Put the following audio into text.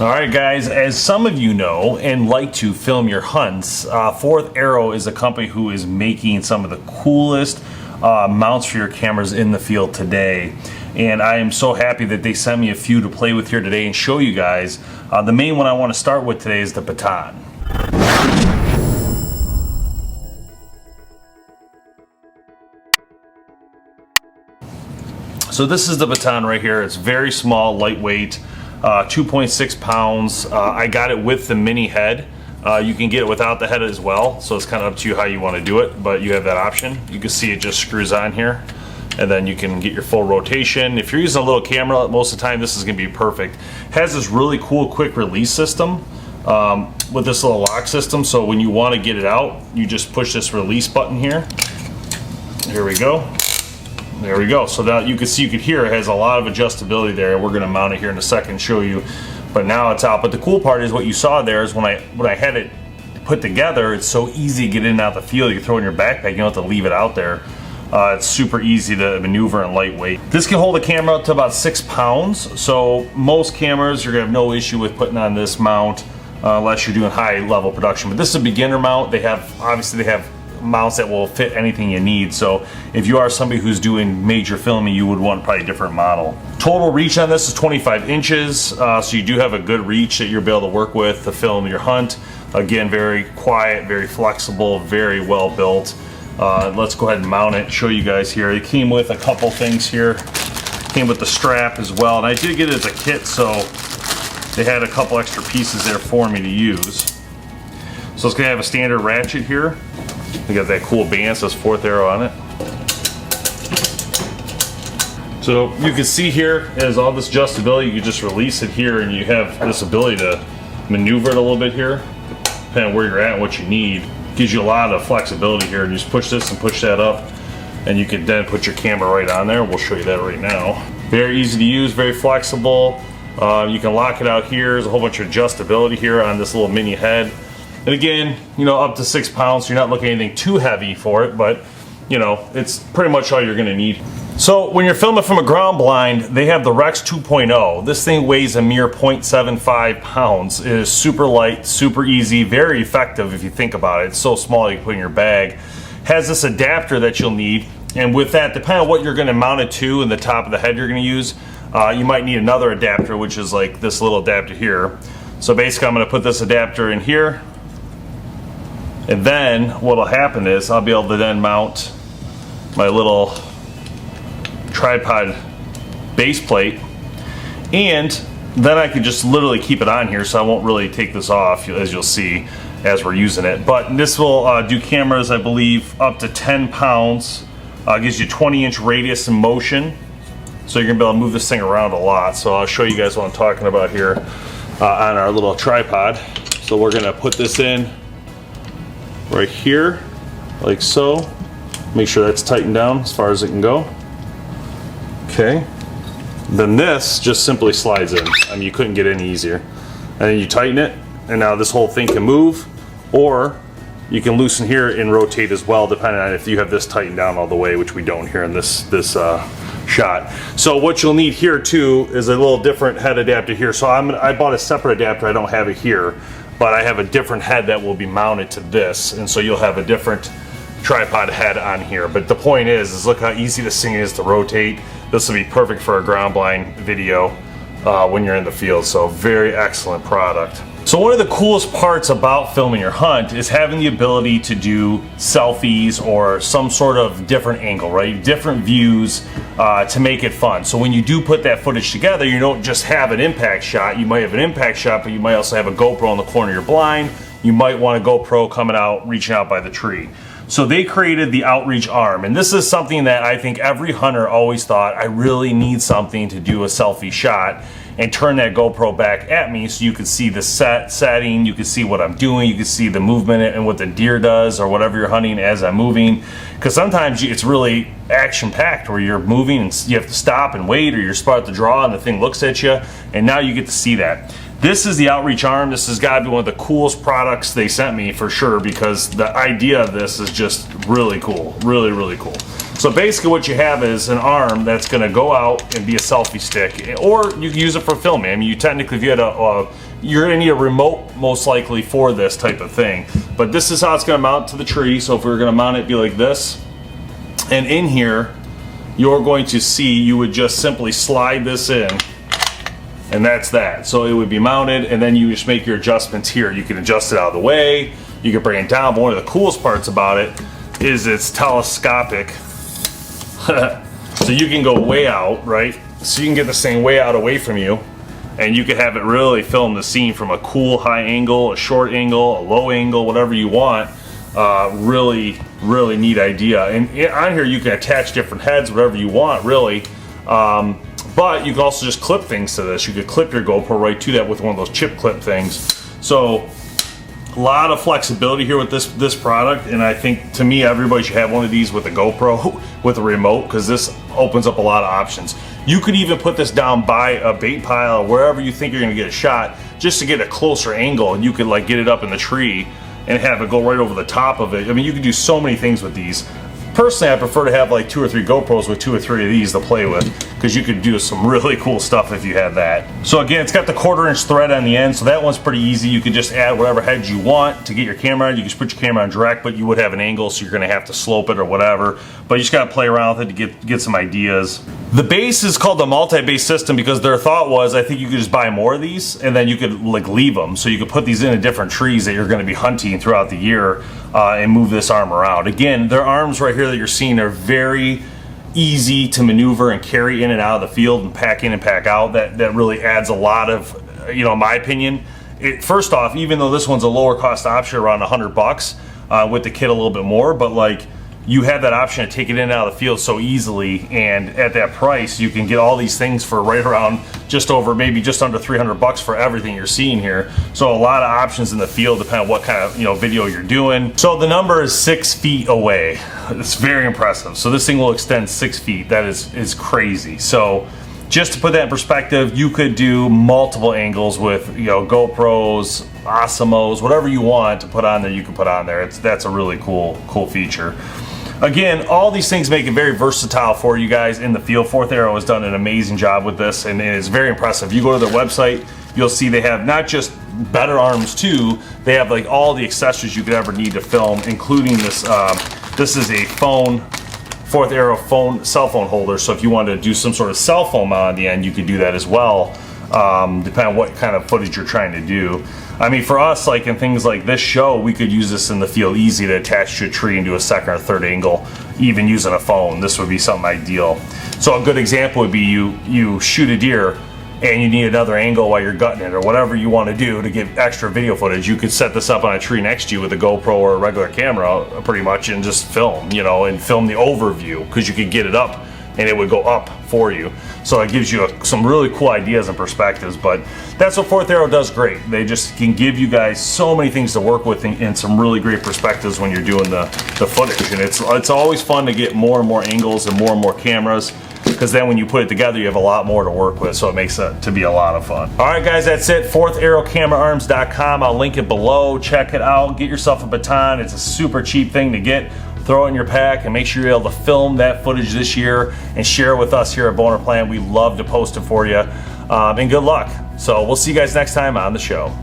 Alright guys, as some of you know and like to film your hunts, Fourth Arrow is a company who is making some of the coolest mounts for your cameras in the field today. And I am so happy that they sent me a few to play with here today and show you guys. The main one I want to start with today is the baton. So this is the baton right here. It's very small, lightweight. 2.6 pounds. I got it with the mini head. You can get it without the head as well, so it's kind of up to you how you want to do it, but you have that option. You can see it just screws on here, and then you can get your full rotation. If you're using a little camera, most of the time this is going to be perfect. It has this really cool quick release system with this little lock system, so when you want to get it out, you just push this release button here. Here we go. There we go. So now you can see, you can hear it has a lot of adjustability there. We're going to mount it here in a second and show you. But now it's out. But the cool part is what you saw there is when I had it put together, it's so easy to get in and out the field. You can throw it in your backpack. You don't have to leave it out there. It's super easy to maneuver and lightweight. This can hold a camera up to about 6 pounds. So most cameras, you're going to have no issue with putting on this mount unless you're doing high level production. But this is a beginner mount. They have, obviously they have mounts that will fit anything you need, so if you are somebody who's doing major filming, you would want probably a different model. Total reach on this is 25 inches, so you do have a good reach that you'll be able to work with to film your hunt. Again, very quiet, very flexible, very well built. Let's go ahead and mount it, show you guys here. It came with a couple things here. Came with the strap as well, and I did get it as a kit, so they had a couple extra pieces there for me to use. So it's gonna have a standard ratchet here. We got that cool band, says Fourth Arrow on it. So you can see here has all this adjustability. You can just release it here and you have this ability to maneuver it a little bit here, depending on where you're at and what you need. Gives you a lot of flexibility here, and you just push this and push that up, and you can then put your camera right on there. We'll show you that right now. Very easy to use, very flexible. You can lock it out here. There's a whole bunch of adjustability here on this little mini head. And again, you know, up to 6 pounds, so you're not looking at anything too heavy for it, but you know, it's pretty much all you're gonna need. So when you're filming from a ground blind, they have the Rex 2.0. This thing weighs a mere 0.75 pounds. It is super light, super easy, very effective if you think about it. It's so small you can put in your bag. Has this adapter that you'll need, and with that, depending on what you're gonna mount it to and the top of the head you're gonna use, you might need another adapter, which is like this little adapter here. So basically I'm gonna put this adapter in here, and then what'll happen is I'll be able to then mount my little tripod base plate, and then I can just literally keep it on here, so I won't really take this off, as you'll see as we're using it. But this will do cameras, I believe, up to 10 pounds. Gives you 20-inch radius and motion, so you're gonna be able to move this thing around a lot. So I'll show you guys what I'm talking about here on our little tripod. So we're gonna put this in right here, like so. Make sure that's tightened down as far as it can go. Okay. Then this just simply slides in. I mean, you couldn't get any easier. And then you tighten it, and now this whole thing can move, or you can loosen here and rotate as well, depending on if you have this tightened down all the way, which we don't here in this shot. So what you'll need here too is a little different head adapter here. So I bought a separate adapter. I don't have it here, but I have a different head that will be mounted to this, and so you'll have a different tripod head on here. But the point is look how easy this thing is to rotate. This will be perfect for a ground blind video when you're in the field. So very excellent product. So one of the coolest parts about filming your hunt is having the ability to do selfies or some sort of different angle, right? Different views to make it fun. So when you do put that footage together, you don't just have an impact shot. You might have an impact shot, but you might also have a GoPro in the corner of your blind. You might want a GoPro coming out, reaching out by the tree. So they created the outreach arm, and this is something that I think every hunter always thought, I really need something to do a selfie shot and turn that GoPro back at me so you can see the setting, you can see what I'm doing, you can see the movement and what the deer does or whatever you're hunting as I'm moving. Because sometimes it's really action-packed where you're moving and you have to stop and wait, or you're spot to draw and the thing looks at you, and now you get to see that. This is the outreach arm. This has got to be one of the coolest products they sent me for sure, because the idea of this is just really cool, really, really cool. So basically what you have is an arm that's going to go out and be a selfie stick, or you can use it for filming. I mean, you technically, if you had you're going to need a remote most likely for this type of thing. But this is how it's going to mount to the tree. So if we were going to mount it, it'd be like this. And in here, you're going to see, you would just simply slide this in, and that's that. So it would be mounted, and then you just make your adjustments here. You can adjust it out of the way, you can bring it down, but one of the coolest parts about it is it's telescopic. So you can go way out, right? So you can get this thing way out away from you, and you can have it really film the scene from a cool high angle, a short angle, a low angle, whatever you want. Really neat idea. And on here you can attach different heads, whatever you want, really. But you can also just clip things to this. You could clip your GoPro right to that with one of those chip clip things. So a lot of flexibility here with this product, and I think, to me, everybody should have one of these with a GoPro with a remote, because this opens up a lot of options. You could even put this down by a bait pile or wherever you think you're going to get a shot, just to get a closer angle, and you could like get it up in the tree and have it go right over the top of it. I mean, you can do so many things with these. Personally, I prefer to have like 2 or 3 GoPros with 2 or 3 of these to play with, because you could do some really cool stuff if you had that. So again, it's got the 1/4 inch thread on the end, so that one's pretty easy. You can just add whatever heads you want to get your camera on. You can just put your camera on direct, but you would have an angle, so you're going to have to slope it or whatever. But you just got to play around with it to get some ideas. The base is called the multi-base system because their thought was, I think you could just buy more of these and then you could like leave them, so you could put these into different trees that you're going to be hunting throughout the year. And move this arm around. Again, their arms right here that you're seeing are very easy to maneuver and carry in and out of the field and pack in and pack out. That really adds a lot of, in my opinion. First off, even though this one's a lower cost option, around $100, with the kit a little bit more, but like, you have that option to take it in and out of the field so easily, and at that price you can get all these things for right around maybe just under $300 for everything you're seeing here. So a lot of options in the field depending on what kind of video you're doing. So the number is 6 feet away. It's very impressive. So this thing will extend 6 feet. That is crazy. So just to put that in perspective, you could do multiple angles with GoPros, Osmos, whatever you want to put on there, you can put on there. That's a really cool feature. Again, all these things make it very versatile for you guys in the field. 4th Arrow has done an amazing job with this, and it is very impressive. You go to their website, you'll see they have not just better arms too, they have like all the accessories you could ever need to film, including this. This is a 4th Arrow cell phone holder, so if you wanted to do some sort of cell phone mount on the end, you could do that as well, depending on what kind of footage you're trying to do. I mean, for us, like in things like this show, we could use this in the field easy to attach to a tree and do a 2nd or 3rd angle, even using a phone. This would be something ideal. So a good example would be you shoot a deer and you need another angle while you're gutting it, or whatever you want to do to get extra video footage. You could set this up on a tree next to you with a GoPro or a regular camera pretty much, and just film, and film the overview, because you could get it up and it would go up for you. So it gives you some really cool ideas and perspectives. But that's what 4th Arrow does great. They just can give you guys so many things to work with, and some really great perspectives when you're doing the footage. And it's always fun to get more and more angles and more cameras, because then when you put it together, you have a lot more to work with, so it makes it to be a lot of fun. All right, guys, that's it. 4tharrowcameraarms.com. I'll link it below. Check it out. Get yourself a baton. It's a super cheap thing to get. Throw it in your pack, and make sure you're able to film that footage this year and share it with us here at BowHunterPlanet. We love to post it for you. And good luck. So we'll see you guys next time on the show.